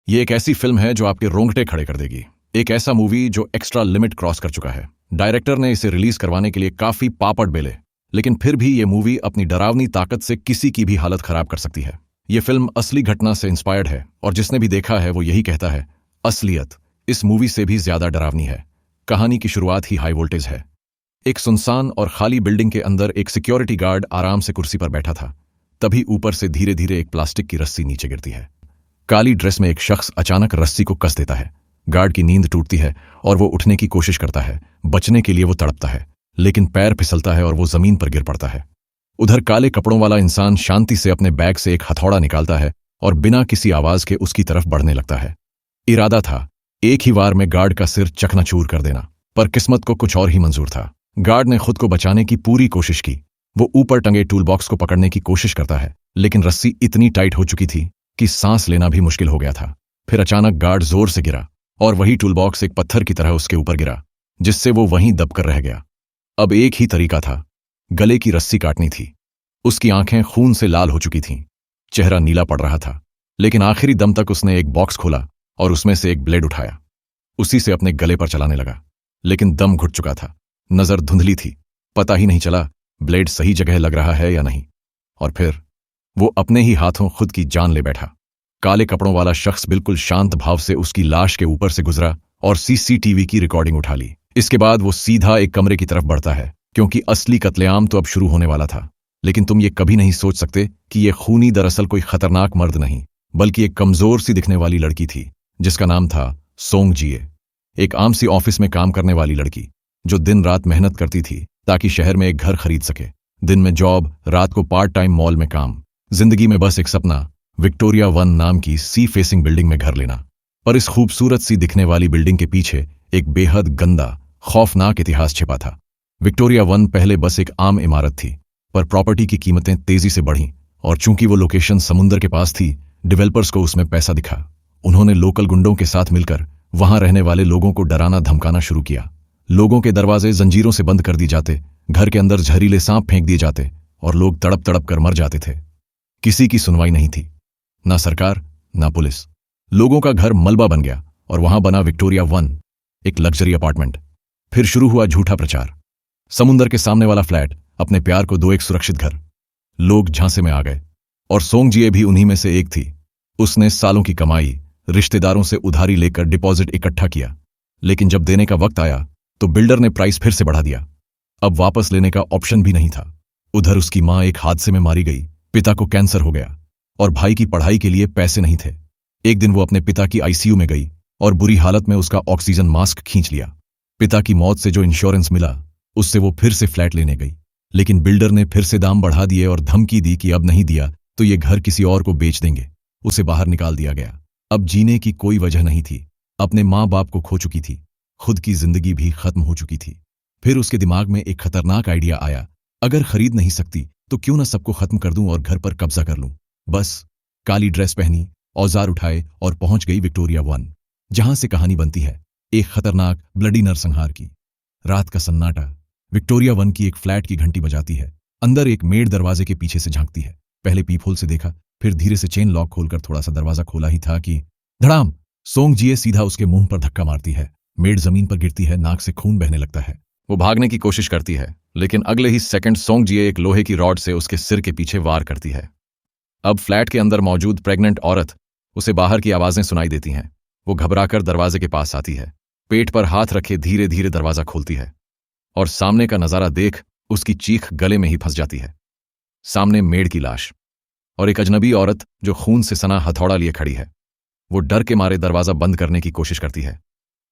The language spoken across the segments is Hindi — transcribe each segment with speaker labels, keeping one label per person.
Speaker 1: ये एक ऐसी फिल्म है जो आपके रोंगटे खड़े कर देगी। एक ऐसा मूवी जो एक्स्ट्रा लिमिट क्रॉस कर चुका है। डायरेक्टर ने इसे रिलीज करवाने के लिए काफी पापड़ बेले, लेकिन फिर भी ये मूवी अपनी डरावनी ताकत से किसी की भी हालत खराब कर सकती है। ये फिल्म असली घटना से इंस्पायर्ड है और जिसने भी देखा है वो यही कहता है, असलियत इस मूवी से भी ज्यादा डरावनी है। कहानी की शुरुआत ही हाई वोल्टेज है। एक सुनसान और खाली बिल्डिंग के अंदर एक सिक्योरिटी गार्ड आराम से कुर्सी पर बैठा था। तभी ऊपर से धीरे धीरे एक प्लास्टिक की रस्सी नीचे गिरती है। काली ड्रेस में एक शख्स अचानक रस्सी को कस देता है। गार्ड की नींद टूटती है और वो उठने की कोशिश करता है। बचने के लिए वो तड़पता है, लेकिन पैर फिसलता है और वो जमीन पर गिर पड़ता है। उधर काले कपड़ों वाला इंसान शांति से अपने बैग से एक हथौड़ा निकालता है और बिना किसी आवाज के उसकी तरफ बढ़ने लगता है। इरादा था एक ही वार में गार्ड का सिर चकनाचूर कर देना, पर किस्मत को कुछ और ही मंजूर था। गार्ड ने खुद को बचाने की पूरी कोशिश की। वो ऊपर टंगे टूल बॉक्स को पकड़ने की कोशिश करता है, लेकिन रस्सी इतनी टाइट हो चुकी थी कि सांस लेना भी मुश्किल हो गया था। फिर अचानक गार्ड जोर से गिरा और वही टूल बॉक्स एक पत्थर की तरह उसके ऊपर गिरा, जिससे वो वहीं दबकर रह गया। अब एक ही तरीका था, गले की रस्सी काटनी थी। उसकी आंखें खून से लाल हो चुकी थीं, चेहरा नीला पड़ रहा था, लेकिन आखिरी दम तक उसने एक बॉक्स खोला और उसमें से एक ब्लेड उठाया। उसी से अपने गले पर चलाने लगा, लेकिन दम घुट चुका था, नजर धुंधली थी, पता ही नहीं चला ब्लेड सही जगह लग रहा है या नहीं। और फिर वो अपने ही हाथों खुद की जान ले बैठा। काले कपड़ों वाला शख्स बिल्कुल शांत भाव से उसकी लाश के ऊपर से गुजरा और सीसीटीवी की रिकॉर्डिंग उठा ली। इसके बाद वो सीधा एक कमरे की तरफ बढ़ता है, क्योंकि असली कत्लेआम तो अब शुरू होने वाला था। लेकिन तुम ये कभी नहीं सोच सकते कि ये खूनी दरअसल कोई खतरनाक मर्द नहीं, बल्कि एक कमजोर सी दिखने वाली लड़की थी, जिसका नाम था सोंग जिए। एक आम सी ऑफिस में काम करने वाली लड़की, जो दिन रात मेहनत करती थी ताकि शहर में एक घर खरीद सके। दिन में जॉब, रात को पार्ट टाइम मॉल में काम, जिंदगी में बस एक सपना, विक्टोरिया 1 नाम की सी फेसिंग बिल्डिंग में घर लेना। पर इस खूबसूरत सी दिखने वाली बिल्डिंग के पीछे एक बेहद गंदा, खौफनाक इतिहास छिपा था। विक्टोरिया 1 पहले बस एक आम इमारत थी, पर प्रॉपर्टी की कीमतें तेजी से बढ़ीं और चूंकि वो लोकेशन समुंदर के पास थी, डेवलपर्स को उसमें पैसा दिखा। उन्होंने लोकल गुंडों के साथ मिलकर वहां रहने वाले लोगों को डराना धमकाना शुरू किया। लोगों के दरवाजे जंजीरों से बंद कर दिए जाते, घर के अंदर जहरीले सांप फेंक दिए जाते और लोग तड़प तड़प कर मर जाते थे। किसी की सुनवाई नहीं थी, ना सरकार ना पुलिस। लोगों का घर मलबा बन गया और वहां बना विक्टोरिया 1, एक लग्जरी अपार्टमेंट। फिर शुरू हुआ झूठा प्रचार, समुंदर के सामने वाला फ्लैट, अपने प्यार को दो, एक सुरक्षित घर। लोग झांसे में आ गए और सोंग जिए भी उन्हीं में से एक थी। उसने सालों की कमाई रिश्तेदारों से उधारी लेकर डिपॉजिट इकट्ठा किया, लेकिन जब देने का वक्त आया तो बिल्डर ने प्राइस फिर से बढ़ा दिया। अब वापस लेने का ऑप्शन भी नहीं था। उधर उसकी मां एक हादसे में मारी गई, पिता को कैंसर हो गया और भाई की पढ़ाई के लिए पैसे नहीं थे। एक दिन वो अपने पिता की आईसीयू में गई और बुरी हालत में उसका ऑक्सीजन मास्क खींच लिया। पिता की मौत से जो इंश्योरेंस मिला उससे वो फिर से फ्लैट लेने गई, लेकिन बिल्डर ने फिर से दाम बढ़ा दिए और धमकी दी कि अब नहीं दिया तो ये घर किसी और को बेच देंगे। उसे बाहर निकाल दिया गया। अब जीने की कोई वजह नहीं थी। अपने माँ बाप को खो चुकी थी, खुद की जिंदगी भी खत्म हो चुकी थी। फिर उसके दिमाग में एक खतरनाक आइडिया आया, अगर खरीद नहीं सकती तो क्यों ना सबको खत्म कर दूं और घर पर कब्जा कर लूं। बस काली ड्रेस पहनी, औजार उठाए और पहुंच गई विक्टोरिया 1, जहां से कहानी बनती है एक खतरनाक ब्लडी नरसंहार की। रात का सन्नाटा। विक्टोरिया 1 की एक फ्लैट की घंटी बजाती है। अंदर एक मेड दरवाजे के पीछे से झांकती है। पहले पीपहोल से देखा, फिर धीरे से चेन लॉक खोलकर थोड़ा सा दरवाजा खोला ही था कि धड़ाम, सोंग जिए सीधा उसके मुंह पर धक्का मारती है। मेड जमीन पर गिरती है, नाक से खून बहने लगता है। वो भागने की कोशिश करती है, लेकिन अगले ही सेकंड सोंग जिए एक लोहे की रॉड से उसके सिर के पीछे वार करती है। अब फ्लैट के अंदर मौजूद प्रेग्नेंट औरत, उसे बाहर की आवाजें सुनाई देती हैं। वो घबराकर दरवाजे के पास आती है, पेट पर हाथ रखे धीरे धीरे दरवाजा खोलती है और सामने का नजारा देख उसकी चीख गले में ही फंस जाती है। सामने मेड की लाश और एक अजनबी औरत जो खून से सना हथौड़ा लिए खड़ी है। वो डर के मारे दरवाजा बंद करने की कोशिश करती है,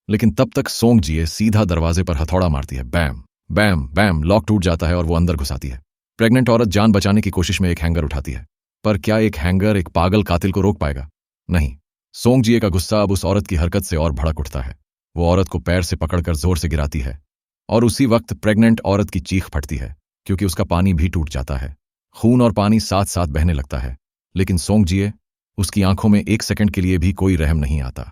Speaker 1: लेकिन तब तक सोंग जिए सीधा दरवाजे पर हथौड़ा मारती है। बैम बैम बैम, लॉक टूट जाता है और वो अंदर घुस आती है। प्रेग्नेंट औरत जान बचाने की कोशिश में एक हैंगर उठाती है, पर क्या एक हैंगर एक पागल कातिल को रोक पाएगा? नहीं। सोंग जिए का गुस्सा अब उस औरत की हरकत से और भड़क उठता है। वो औरत को पैर से पकड़कर जोर से गिराती है और उसी वक्त प्रेग्नेंट औरत की चीख फटती है, क्योंकि उसका पानी भी टूट जाता है। खून और पानी साथ साथ बहने लगता है, लेकिन सोंग जिए, उसकी आंखों में एक सेकंड के लिए भी कोई रहम नहीं आता।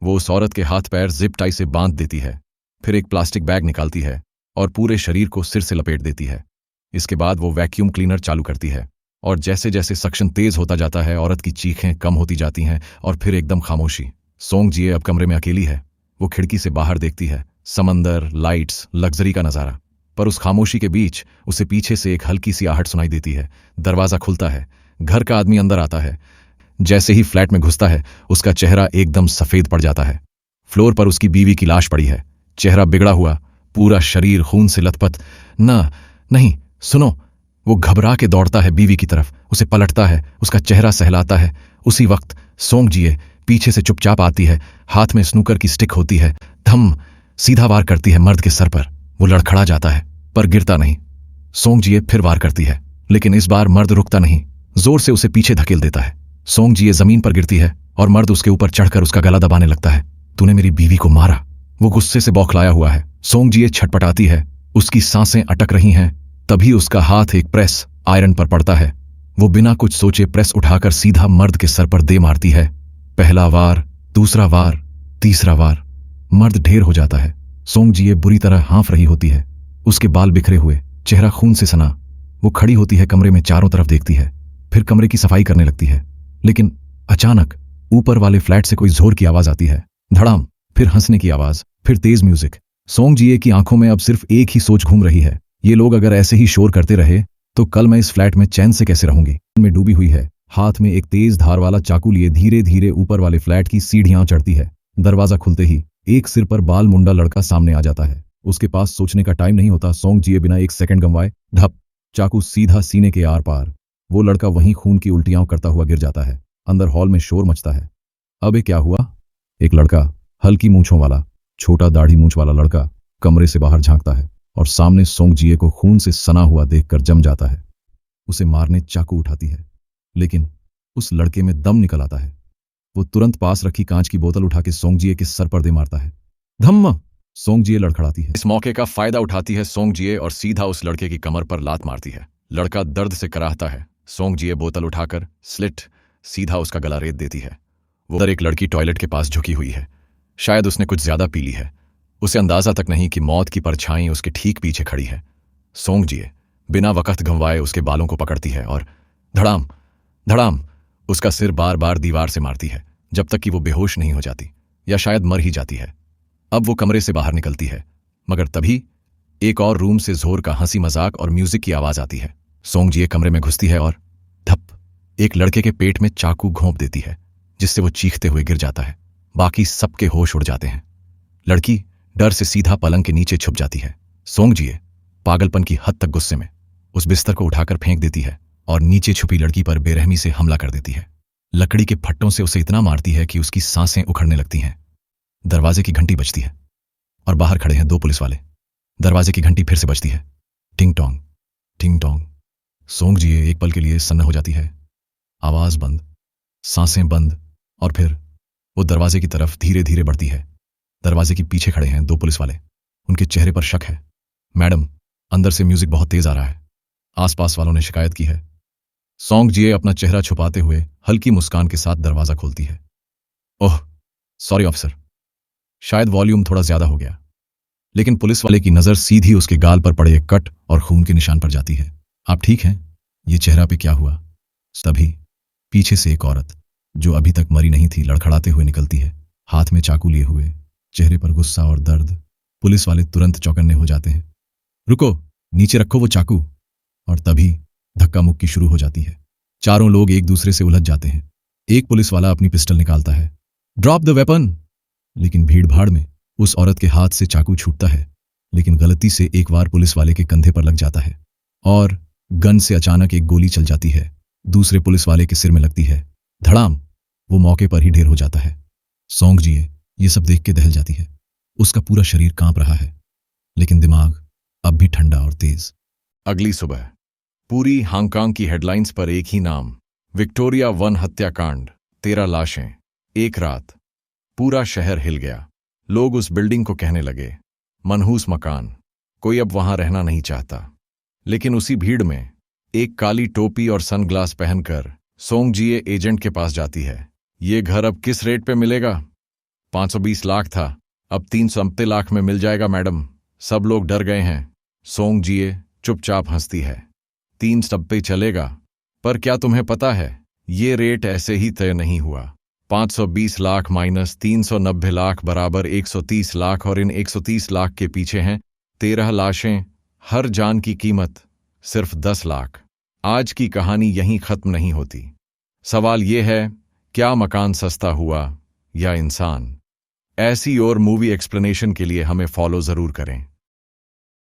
Speaker 1: वो उस औरत के हाथ पैर जिप टाई से बांध देती है, फिर एक प्लास्टिक बैग निकालती है और पूरे शरीर को सिर से लपेट देती है। इसके बाद वो वैक्यूम क्लीनर चालू करती है और जैसे जैसे सक्शन तेज होता जाता है औरत की चीखें कम होती जाती हैं और फिर एकदम खामोशी। सोंग जिए अब कमरे में अकेली है। वो खिड़की से बाहर देखती है, समंदर, लाइट्स, लग्जरी का नजारा। पर उस खामोशी के बीच उसे पीछे से एक हल्की सी आहट सुनाई देती है। दरवाजा खुलता है, घर का आदमी अंदर आता है। जैसे ही फ्लैट में घुसता है उसका चेहरा एकदम सफेद पड़ जाता है। फ्लोर पर उसकी बीवी की लाश पड़ी है, चेहरा बिगड़ा हुआ, पूरा शरीर खून से लथपथ। नहीं, सुनो। वो घबरा के दौड़ता है बीवी की तरफ, उसे पलटता है, उसका चेहरा सहलाता है। उसी वक्त सोंग जिए पीछे से चुपचाप आती है, हाथ में स्नूकर की स्टिक होती है। धम सीधा वार करती है मर्द के सर पर। वो लड़खड़ा जाता है पर गिरता नहीं। सोंग जिए फिर वार करती है, लेकिन इस बार मर्द रुकता नहीं, जोर से उसे पीछे धकेल देता है। सोंग जिए जमीन पर गिरती है और मर्द उसके ऊपर चढ़कर उसका गला दबाने लगता है। तूने मेरी बीवी को मारा। वो गुस्से से बौखलाया हुआ है। सोंग जिए छटपटाती है, उसकी सांसें अटक रही हैं। तभी उसका हाथ एक प्रेस आयरन पर पड़ता है। वो बिना कुछ सोचे प्रेस उठाकर सीधा मर्द के सर पर दे मारती है। पहला वार, दूसरा वार, तीसरा वार। मर्द ढेर हो जाता है। सोंग जिए बुरी तरह हाँफ रही होती है, उसके बाल बिखरे हुए, चेहरा खून से सना। वो खड़ी होती है, कमरे में चारों तरफ देखती है, फिर कमरे की सफाई करने लगती है। लेकिन अचानक ऊपर वाले फ्लैट से कोई जोर की आवाज आती है। धड़ाम, फिर हंसने की आवाज, फिर तेज म्यूजिक। सोंग जिए की आंखों में अब सिर्फ एक ही सोच घूम रही है, ये लोग अगर ऐसे ही शोर करते रहे तो कल मैं इस फ्लैट में चैन से कैसे रहूंगी। में डूबी हुई है, हाथ में एक तेज धार वाला चाकू लिए धीरे धीरे ऊपर वाले फ्लैट की सीढ़ियां चढ़ती है। दरवाजा खुलते ही एक सिर पर बाल मुंडा लड़का सामने आ जाता है। उसके पास सोचने का टाइम नहीं होता। सोंग जिए बिना एक सेकंड गंवाए ढप, चाकू सीधा सीने के आर पार। वो लड़का वहीं खून की उल्टियां करता हुआ गिर जाता है। अंदर हॉल में शोर मचता है। अबे क्या हुआ? एक लड़का, हल्की मूंछों वाला, छोटा दाढ़ी मूंछ वाला लड़का कमरे से बाहर झांकता है और सामने सोंग जिए को खून से सना हुआ देखकर जम जाता है। उसे मारने चाकू उठाती है, लेकिन उस लड़के में दम निकल आता है। वो तुरंत पास रखी कांच की बोतल उठा के सोंग जिए के सर पर दे मारता है। धम्म! सोंग जिए लड़खड़ाती है। इस मौके का फायदा उठाती है सोंग जिए और सीधा उस लड़के की कमर पर लात मारती है। लड़का दर्द से कराहता है। सोंग जिए बोतल उठाकर स्लिट सीधा उसका गला रेत देती है। वो उधर एक लड़की टॉयलेट के पास झुकी हुई है। शायद उसने कुछ ज्यादा पी ली है। उसे अंदाजा तक नहीं कि मौत की परछाई उसके ठीक पीछे खड़ी है। सोंग जिए बिना वक्त गंवाए उसके बालों को पकड़ती है और धड़ाम धड़ाम उसका सिर बार बार दीवार से मारती है, जब तक कि वो बेहोश नहीं हो जाती या शायद मर ही जाती है। अब वो कमरे से बाहर निकलती है, मगर तभी एक और रूम से जोर का हंसी मजाक और म्यूजिक की आवाज आती है। सोंग जिए कमरे में घुसती है और धप, एक लड़के के पेट में चाकू घोंप देती है, जिससे वो चीखते हुए गिर जाता है। बाकी सबके होश उड़ जाते हैं। लड़की डर से सीधा पलंग के नीचे छुप जाती है। सोंग जिए पागलपन की हद तक गुस्से में उस बिस्तर को उठाकर फेंक देती है और नीचे छुपी लड़की पर बेरहमी से हमला कर देती है। लकड़ी के फट्टों से उसे इतना मारती है कि उसकी सांसें उखड़ने लगती हैं। दरवाजे की घंटी बजती है और बाहर खड़े हैं 2 पुलिस वाले। दरवाजे की घंटी फिर से बजती है, टिंग टोंग, टिंग टोंग। सोंग जिए एक पल के लिए सन्न हो जाती है। आवाज बंद, सांसें बंद, और फिर वो दरवाजे की तरफ धीरे धीरे बढ़ती है। दरवाजे के पीछे खड़े हैं 2 पुलिस वाले। उनके चेहरे पर शक है। मैडम, अंदर से म्यूजिक बहुत तेज आ रहा है, आसपास वालों ने शिकायत की है। सोंग जिए अपना चेहरा छुपाते हुए हल्की मुस्कान के साथ दरवाजा खोलती है। ओह सॉरी ऑफिसर, शायद वॉल्यूम थोड़ा ज्यादा हो गया। लेकिन पुलिस वाले की नजर सीधी उसके गाल पर पड़े एक कट और खून के निशान पर जाती है। आप ठीक हैं? ये चेहरा पे क्या हुआ? तभी पीछे से एक औरत, जो अभी तक मरी नहीं थी, लड़खड़ाते हुए निकलती है, हाथ में चाकू लिए हुए, चेहरे पर गुस्सा और दर्द। पुलिस वाले तुरंत चौकन्ने हो जाते हैं। रुको, नीचे रखो वो चाकू। और तभी धक्का मुक्की शुरू हो जाती है। चारों लोग एक दूसरे से उलझ जाते हैं। एक पुलिस वाला अपनी पिस्टल निकालता है, ड्रॉप द वेपन। लेकिन भीड़ भाड़ में उस औरत के हाथ से चाकू छूटता है, लेकिन गलती से एक बार पुलिस वाले के कंधे पर लग जाता है और गन से अचानक एक गोली चल जाती है। दूसरे पुलिस वाले के सिर में लगती है। धड़ाम, वो मौके पर ही ढेर हो जाता है। सोंग जिए ये सब देख के दहल जाती है। उसका पूरा शरीर कांप रहा है, लेकिन दिमाग अब भी ठंडा और तेज। अगली सुबह पूरी हांगकांग की हेडलाइंस पर एक ही नाम, विक्टोरिया वन हत्याकांड, 13 लाशें, एक रात। पूरा शहर हिल गया। लोग उस बिल्डिंग को कहने लगे मनहूस मकान, कोई अब वहां रहना नहीं चाहता। लेकिन उसी भीड़ में एक काली टोपी और सनग्लास पहनकर सोंग जिए एजेंट के पास जाती है। ये घर अब किस रेट पे मिलेगा? 520 लाख था, अब 380 लाख में मिल जाएगा मैडम। सब लोग डर गए हैं। सोंग जिए चुपचाप हंसती है। 390 चलेगा? पर क्या तुम्हें पता है, ये रेट ऐसे ही तय नहीं हुआ। 520 लाख माइनस 390 लाख बराबर 130 लाख, और इन 130 लाख के पीछे हैं 13 लाशें, हर जान की कीमत सिर्फ 10 लाख। आज की कहानी यहीं खत्म नहीं होती। सवाल ये है, क्या मकान सस्ता हुआ या इंसान? ऐसी और मूवी एक्सप्लेनेशन के लिए हमें फॉलो जरूर करें।